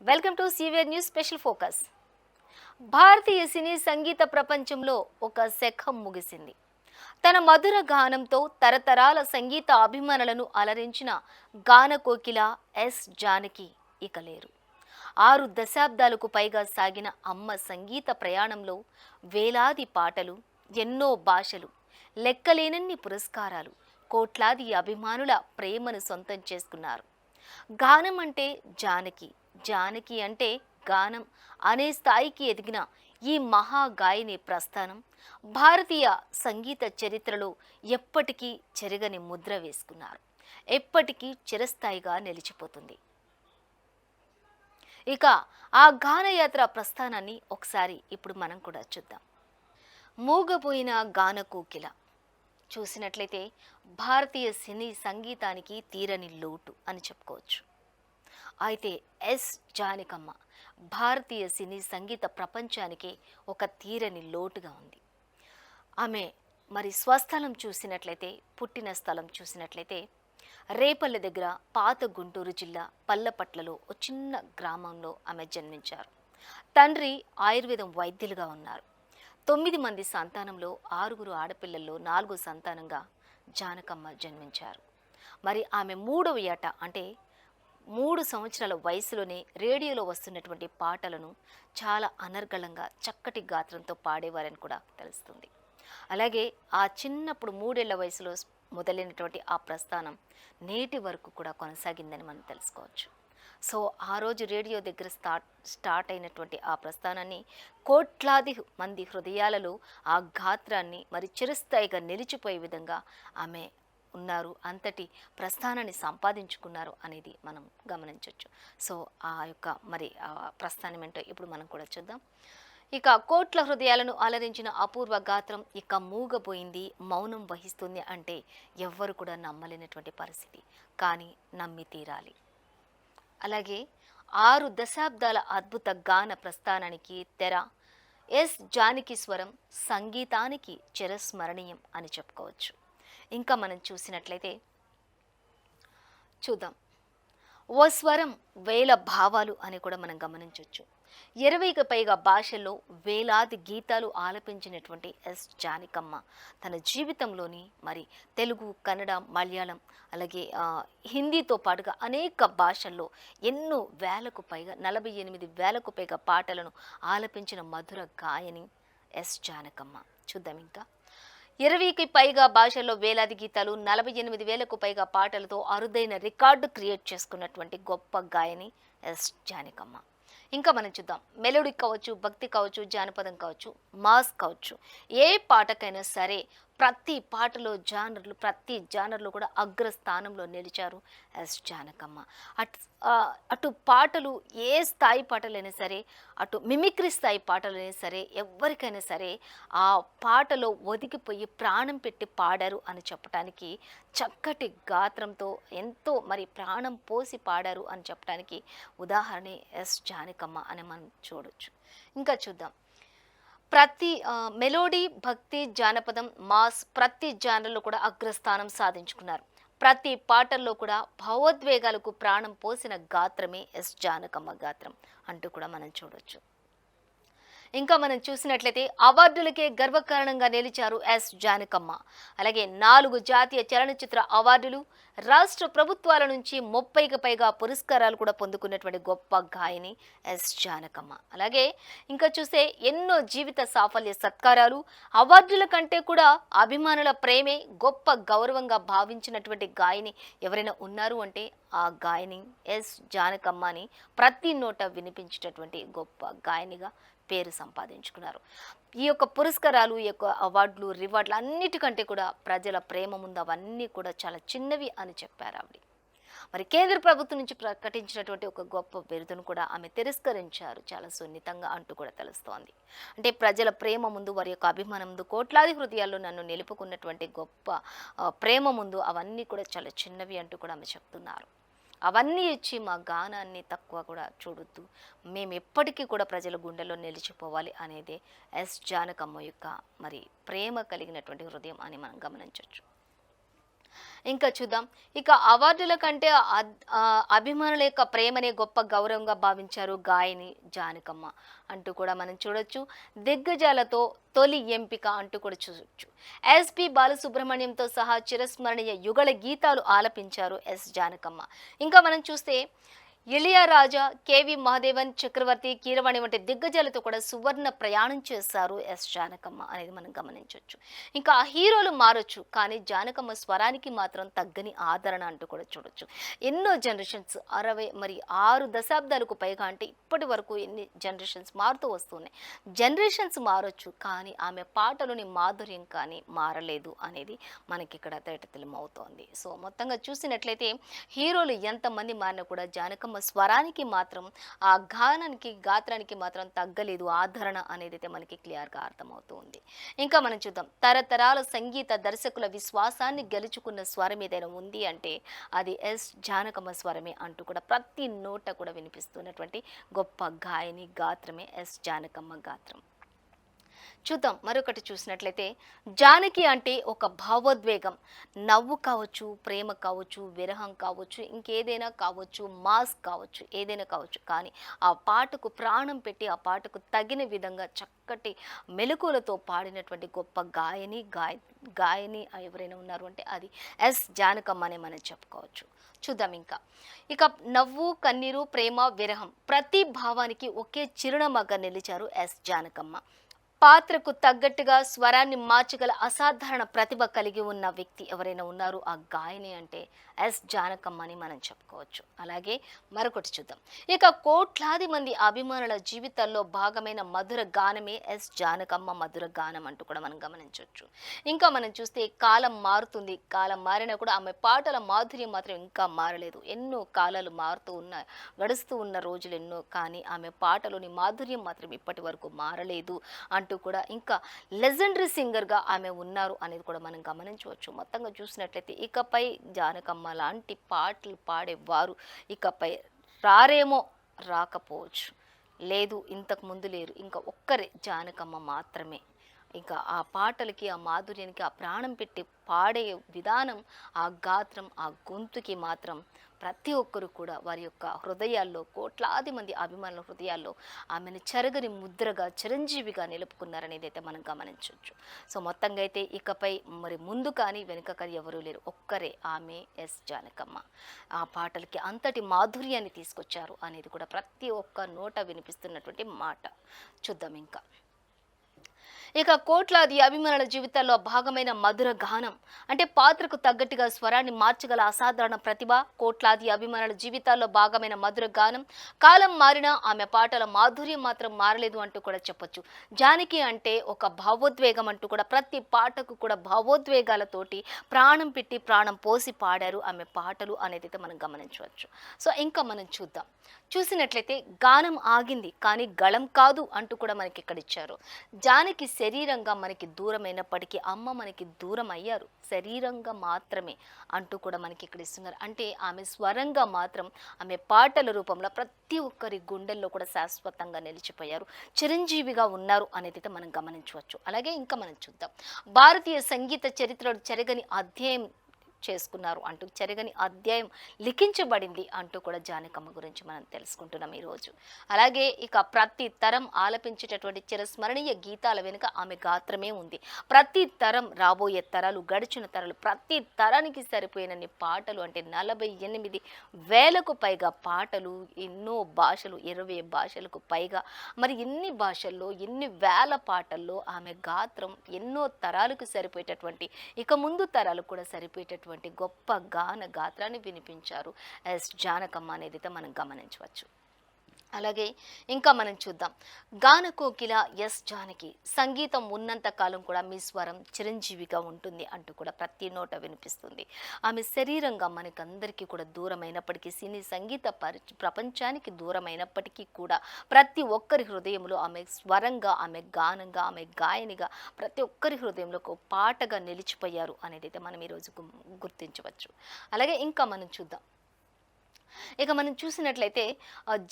Welcome to CVR news special focus. భారతీయ సినీ సంగీత ప్రపంచంలో ఒక శకం ముగిసింది. తన మధుర గానంతో తరతరాల సంగీత అభిమానులను అలరించిన గాన కోకిల ఎస్ జానకి ఇక లేరు. 6 దశాబ్దాలకు పైగా సాగిన అమ్మ సంగీత ప్రయాణంలో వేలాది పాటలు, ఎన్నో భాషలు, లెక్కలేనన్ని పురస్కారాలు, కోట్లాది అభిమానుల ప్రేమను సొంతం చేసుకున్నారు. గానం అంటే జానకి, జానకి అంటే గానం అనే స్థాయికి ఎదిగిన ఈ మహాగాయని ప్రస్థానం భారతీయ సంగీత చరిత్రలో ఎప్పటికీ చెరగని ముద్ర వేసుకున్నారు. ఎప్పటికీ చిరస్థాయిగా నిలిచిపోతుంది. ఇక ఆ గానయాత్ర ప్రస్థానాన్ని ఒకసారి ఇప్పుడు మనం కూడా చూద్దాం. మూగబోయిన గాన కోకిల చూసినట్లయితే భారతీయ సినీ సంగీతానికి తీరని లోటు అని చెప్పుకోవచ్చు. అయితే ఎస్ జానకమ్మ భారతీయ సినీ సంగీత ప్రపంచానికి ఒక తీరని లోటుగా ఉంది. ఆమె మరి స్వస్థలం చూసినట్లయితే, పుట్టిన స్థలం చూసినట్లయితే రేపల్లె దగ్గర పాత గుంటూరు జిల్లా పల్లపట్లలో ఒక చిన్న గ్రామంలో ఆమె జన్మించారు. తండ్రి ఆయుర్వేదం వైద్యులుగా ఉన్నారు. 9 మంది సంతానంలో 6 ఆడపిల్లల్లో 4 సంతానంగా జానకమ్మ జన్మించారు. మరి ఆమె 3వ ఏట అంటే 3 సంవత్సరాల వయసులోనే రేడియోలో వస్తున్నటువంటి పాటలను చాలా అనర్గళంగా చక్కటి గాత్రంతో పాడేవారని కూడా తెలుస్తుంది. అలాగే ఆ చిన్నప్పుడు 3 ఏళ్ల వయసులో మొదలైనటువంటి ఆ ప్రస్థానం నేటి వరకు కూడా కొనసాగిందని మనం తెలుసుకోవచ్చు. సో ఆ రోజు రేడియో దగ్గర స్టార్ట్ అయినటువంటి ఆ ప్రస్థానాన్ని కోట్లాది మంది హృదయాలలో ఆ గాత్రాన్ని మరి చిరస్థాయిగా నిలిచిపోయే విధంగా ఆమె ఉన్నారు. అంతటి ప్రస్థానాన్ని సంపాదించుకున్నారు అనేది మనం గమనించవచ్చు. సో ఆ యొక్క మరి ఆ ప్రస్థానం ఏంటో ఇప్పుడు మనం కూడా చూద్దాం. ఇక కోట్ల హృదయాలను అలరించిన అపూర్వ గాత్రం ఇక మూగపోయింది, మౌనం వహిస్తుంది అంటే ఎవ్వరు కూడా నమ్మలేనటువంటి పరిస్థితి. కానీ నమ్మి తీరాలి. అలాగే 6 దశాబ్దాల అద్భుత గాన ప్రస్థానానికి తెర ఎస్ జానకి స్వరం సంగీతానికి చిరస్మరణీయం అని చెప్పుకోవచ్చు. ఇంకా మనం చూసినట్లయితే చూద్దాం. ఓ స్వరం వేల భావాలు అని కూడా మనం గమనించవచ్చు. 20కి పైగా భాషల్లో వేలాది గీతాలు ఆలపించినటువంటి ఎస్ జానకమ్మ తన జీవితంలోని మరి తెలుగు, కన్నడ, మలయాళం అలాగే హిందీతో పాటుగా అనేక భాషల్లో ఎన్నో వేలకు పైగా 48,000కు పైగా పాటలను ఆలపించిన మధుర గాయని ఎస్ జానకమ్మ. చూద్దాం. ఇంకా 20కి పైగా భాషల్లో వేలాది గీతాలు, 48,000కు పైగా పాటలతో అరుదైన రికార్డు క్రియేట్ చేసుకున్నటువంటి గొప్ప గాయని ఎస్ జానకమ్మ. ఇంకా మనం చూద్దాం. మెలోడీ కావచ్చు, భక్తి కావచ్చు, జానపదం కావచ్చు, మాస్ కావచ్చు, ఏ పాటకైనా సరే ప్రతి పాటలో ప్రతి జానర్లు కూడా అగ్రస్థానంలో నిలిచారు ఎస్ జానకమ్మ. అటు పాటలు ఏ స్థాయి పాటలైనా సరే, అటు మిమిక్రీ స్థాయి పాటలైనా సరే, ఎవరికైనా సరే ఆ పాటలో ఒదిగిపోయి ప్రాణం పెట్టి పాడారు అని చెప్పడానికి, చక్కటి గాత్రంతో ఎంతో మరి ప్రాణం పోసి పాడారు అని చెప్పడానికి ఉదాహరణ ఎస్ జానకమ్మ అని మనం చూడొచ్చు. ఇంకా చూద్దాం. ప్రతి మెలోడీ, భక్తి, జానపదం, మాస్ ప్రతి జానర్లో కూడా అగ్రస్థానం సాధించుకున్నారు. ప్రతి పాటల్లో కూడా భావోద్వేగాలకు ప్రాణం పోసిన గాత్రమే ఎస్ జానకమ్మ గాత్రం అంటూ కూడా మనం చూడొచ్చు. ఇంకా మనం చూసినట్లయితే అవార్డులకే గర్వకారణంగా నిలిచారు ఎస్ జానకమ్మ. అలాగే 4 జాతీయ చలనచిత్ర అవార్డులు, రాష్ట్ర ప్రభుత్వాల నుంచి 30కి పైగా పురస్కారాలు కూడా పొందుకున్నటువంటి గొప్ప గాయని ఎస్ జానకమ్మ. అలాగే ఇంకా చూస్తే ఎన్నో జీవిత సాఫల్య సత్కారాలు, అవార్డుల కంటే కూడా అభిమానుల ప్రేమే గొప్ప గౌరవంగా భావించినటువంటి గాయని ఎవరైనా ఉన్నారు అంటే ఆ గాయని ఎస్ జానకమ్మ అని ప్రతి నోట వినిపించేటటువంటి గొప్ప గాయనిగా పేరు సంపాదించుకున్నారు. ఈ యొక్క పురస్కారాలు, ఈ యొక్క అవార్డులు, రివార్డులు అన్నిటికంటే కూడా ప్రజల ప్రేమ ముందు అవన్నీ కూడా చాలా చిన్నవి అని చెప్పారు ఆవిడ. మరి కేంద్ర ప్రభుత్వం నుంచి ప్రకటించినటువంటి ఒక గొప్ప బిరుదును కూడా ఆమె తిరస్కరించారు చాలా సున్నితంగా అంటూ కూడా తెలుస్తోంది. అంటే ప్రజల ప్రేమ ముందు, వారి యొక్క అభిమానం ముందు, కోట్లాది హృదయాల్లో నన్ను నిలుపుకున్నటువంటి గొప్ప ప్రేమ ముందు అవన్నీ కూడా చాలా చిన్నవి అంటూ కూడా ఆమె చెప్తున్నారు. అవన్నీ ఇచ్చి మా గానాన్ని తక్కువ కూడా చూడొద్దు, మేము ఎప్పటికీ కూడా ప్రజల గుండెల్లో నిలిచిపోవాలి అనేదే ఎస్ జానకమ్మ యొక్క మరి ప్రేమ కలిగినటువంటి హృదయం అని మనం గమనించవచ్చు. ఇంకా చూద్దాం. ఇక అవార్డుల కంటే అభిమానుల యొక్క ప్రేమనే గొప్ప గౌరవంగా భావించారు గాయని జానకమ్మ అంటూ కూడా మనం చూడొచ్చు. దిగ్గజాలతో తొలి ఎంపిక అంటూ కూడా చూడొచ్చు. ఎస్పి బాలసుబ్రహ్మణ్యంతో సహా చిరస్మరణీయ యుగళ గీతాలు ఆలపించారు జానకమ్మ. ఇంకా మనం చూస్తే ఇళయరాజా, కేవి మహాదేవన్, చక్రవర్తి, కీరవాణి వంటి దిగ్గజాలతో కూడా సువర్ణ ప్రయాణం చేశారు జానకమ్మ అనేది మనం గమనించవచ్చు. ఇంకా హీరోలు మారొచ్చు, కానీ జానకమ్మ స్వరానికి మాత్రం తగ్గని ఆదరణ అంటూ కూడా చూడొచ్చు. ఎన్నో జనరేషన్స్ 6 దశాబ్దాలకు పైగా, అంటే ఇప్పటి వరకు ఎన్ని జనరేషన్స్ మారుతూ వస్తున్నాయి. జనరేషన్స్ మారొచ్చు, కానీ ఆమె పాటలోని మాధుర్యం కానీ మారలేదు అనేది మనకి ఇక్కడ తేటతెల్లమవుతోంది. సో మొత్తంగా చూసినట్లయితే హీరోలు ఎంతమంది మారినా కూడా జానకమ్మ స్వరానికి మాత్రం, ఆ గాత్రానికి మాత్రం తగ్గలేదు ఆదరణ అనేది అయితే మనకి క్లియర్గా అర్థమవుతుంది. ఇంకా మనం చూద్దాం, తరతరాల సంగీత దర్శకుల విశ్వాసాన్ని గెలుచుకున్న స్వరం ఏదైనా ఉంది అంటే అది జానకమ్మ స్వరమే అంటూ కూడా ప్రతి నోట కూడా వినిపిస్తున్నటువంటి గొప్ప గాయని గాత్రమే జానకమ్మ గాత్రం. చూద్దాం, మరొకటి చూసినట్లయితే జానకి అంటే ఒక భావోద్వేగం. నవ్వు కావచ్చు, ప్రేమ కావచ్చు, విరహం కావచ్చు, ఇంకేదైనా కావచ్చు, మాస్ కావచ్చు, ఏదైనా కావచ్చు, కానీ ఆ పాటకు ప్రాణం పెట్టి ఆ పాటకు తగిన విధంగా చక్కటి మెలకువలతో పాడినటువంటి గొప్ప గాయని ఎవరైనా ఉన్నారు అంటే అది జానకమ్మ అనే మనం చెప్పుకోవచ్చు. చూద్దాం ఇంకా. ఇక నవ్వు, కన్నీరు, ప్రేమ, విరహం ప్రతి భావానికి ఒకే చిరునమ్మగా నిలిచారు జానకమ్మ. పాత్రకు తగ్గట్టుగా స్వరాన్ని మార్చగల అసాధారణ ప్రతిభ కలిగి ఉన్న వ్యక్తి ఎవరైనా ఉన్నారు ఆ గాయని అంటే జానకమ్మ అని మనం చెప్పుకోవచ్చు. అలాగే మరొకటి చూద్దాం. ఇక కోట్లాది మంది అభిమానుల జీవితాల్లో భాగమైన మధుర గానమే జానకమ్మ మధుర గానం అంటూ కూడా మనం గమనించవచ్చు. ఇంకా మనం చూస్తే కాలం మారుతుంది, కాలం మారినా కూడా ఆమె పాటల మాధుర్యం మాత్రం ఇంకా మారలేదు. ఎన్నో కాలాలు గడుస్తూ ఉన్న రోజులు ఎన్నో, కానీ ఆమె పాటలోని మాధుర్యం మాత్రం ఇప్పటి వరకు మారలేదు అంటూ కూడా ఇంకా లెజెండరీ సింగర్గా ఆమె ఉన్నారు అనేది కూడా మనం గమనించవచ్చు. మొత్తంగా చూసినట్లయితే ఇకపై జానకమ్మ లాంటి పాటలు పాడేవారు ఇకపై రారేమో, రాకపోవచ్చు, లేదు ఇంతకు ముందు లేరు, ఇంకా ఒక్కరే జానకమ్మ మాత్రమే. ఇంకా ఆ పాటలకి, ఆ మాధుర్యానికి, ఆ ప్రాణం పెట్టి పాడే విధానం, ఆ గాత్రం, ఆ గొంతుకి మాత్రం ప్రతి ఒక్కరు కూడా వారి యొక్క హృదయాల్లో, కోట్లాది మంది అభిమానుల హృదయాల్లో ఆమెను చెరగని ముద్రగా, చిరంజీవిగా నిలుపుకున్నారనేది అయితే మనం గమనించవచ్చు. సో మొత్తంగా అయితే ఇకపై ముందు కానీ వెనుక కానీ ఎవరూ లేరు, ఒక్కరే ఆమె జానకమ్మ. ఆ పాటలకి అంతటి మాధుర్యాన్ని తీసుకొచ్చారు అనేది కూడా ప్రతి ఒక్క నోట వినిపిస్తున్నటువంటి మాట. చూద్దాం ఇంకా. ఇక కోట్లాది అభిమానుల జీవితాల్లో భాగమైన మధుర గానం అంటే పాత్రకు తగ్గట్టుగా స్వరాన్ని మార్చగల అసాధారణ ప్రతిభ. కోట్లాది అభిమానుల జీవితాల్లో భాగమైన మధుర గానం. కాలం మారినా ఆమె పాటల మాధుర్యం మాత్రం మారలేదు అంటూ కూడా చెప్పొచ్చు. జానకి అంటే ఒక భావోద్వేగం అంటూ కూడా ప్రతి పాటకు కూడా భావోద్వేగాలతోటి ప్రాణం పెట్టి ప్రాణం పోసి పాడారు ఆమె పాటలు అనేది అయితే మనం గమనించవచ్చు. సో ఇంకా మనం చూసినట్లయితే గానం ఆగింది కానీ గళం కాదు అంటూ కూడా మనకి ఇక్కడ ఇచ్చారు. జానకి శరీరంగా మనకి దూరమైనప్పటికీ అమ్మ మనకి దూరం అయ్యారు, శరీరంగా మాత్రమే అంటూ కూడా మనకి ఇక్కడ ఇస్తున్నారు. అంటే ఆమె స్వరంగా మాత్రం ఆమె పాటల రూపంలో ప్రతి ఒక్కరి గుండెల్లో కూడా శాశ్వతంగా నిలిచిపోయారు, చిరంజీవిగా ఉన్నారు అనేది మనం గమనించవచ్చు. అలాగే ఇంకా మనం చూద్దాం, భారతీయ సంగీత చరిత్రలో చెరగని అధ్యాయం చేసుకున్నారు అంటూ, చెరగని అధ్యాయం లిఖించబడింది అంటూ కూడా జానకమ్మ గురించి మనం తెలుసుకుంటున్నాం ఈరోజు. అలాగే ఇక ప్రతి తరం ఆలపించేటటువంటి చిరస్మరణీయ గీతాల వెనుక ఆమె గాత్రమే ఉంది. ప్రతి తరం, రాబోయే తరాలు, గడిచిన తరాలు, ప్రతి తరానికి సరిపోయినన్ని పాటలు, అంటే 48,000కు పైగా పాటలు, ఎన్నో భాషలు, 20 భాషలకు పైగా, మరి ఎన్ని భాషల్లో ఎన్ని వేల పాటల్లో ఆమె గాత్రం ఎన్నో తరాలకు సరిపోయేటటువంటి, ఇక ముందు తరాలకు కూడా సరిపోయేటటువంటి గొప్ప గాత్రాన్ని వినిపించారు జానకమ్మ అనేది మనం గమనించవచ్చు. అలాగే ఇంకా మనం చూద్దాం, గాన కోకిల జానకి, సంగీతం ఉన్నంత కాలం కూడా మీ స్వరం చిరంజీవిగా ఉంటుంది అంటూ కూడా ప్రతి నోట వినిపిస్తుంది. ఆమె శరీరంగా మనకందరికీ కూడా దూరమైనప్పటికీ, సినీ సంగీత ప్రపంచానికి దూరమైనప్పటికీ కూడా ప్రతి ఒక్కరి హృదయంలో ఆమె స్వరంగా, ఆమె గానంగా, ఆమె గాయనిగా ప్రతి ఒక్కరి హృదయంలో ఒక పాటగా నిలిచిపోయారు అనేది అయితే మనం ఈరోజు గుర్తించవచ్చు. అలాగే ఇంకా మనం చూద్దాం, ఇక మనం చూసినట్లయితే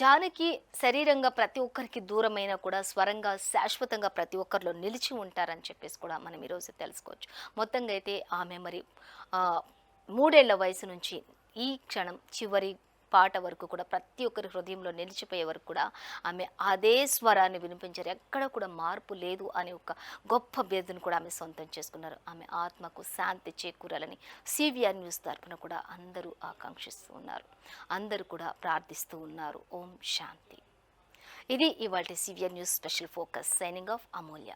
జానకి శరీరంగా ప్రతి ఒక్కరికి దూరమైనా కూడా స్వరంగా శాశ్వతంగా ప్రతి ఒక్కరిలో నిలిచి ఉంటారని చెప్పేసి కూడా మనం ఈరోజు తెలుసుకోవచ్చు. మొత్తంగా అయితే ఆమె 3 ఏళ్ల వయసు నుంచి ఈ క్షణం చివరి పాట వరకు కూడా ప్రతి ఒక్కరి హృదయంలో నిలిచిపోయే వరకు కూడా ఆమె అదే స్వరాన్ని వినిపించారు. ఎక్కడ కూడా మార్పు లేదు అనే ఒక గొప్ప బిరుదును కూడా ఆమె సొంతం చేసుకున్నారు. ఆమె ఆత్మకు శాంతి చేకూరాలని సివిఆర్ న్యూస్ తరపున కూడా అందరూ ఆకాంక్షిస్తూ ఉన్నారు. అందరూ కూడా ప్రార్థిస్తూ ఉన్నారు. ఓం శాంతి. ఇది ఇవాల్టి CVR news special focus. Signing off అమూల్య.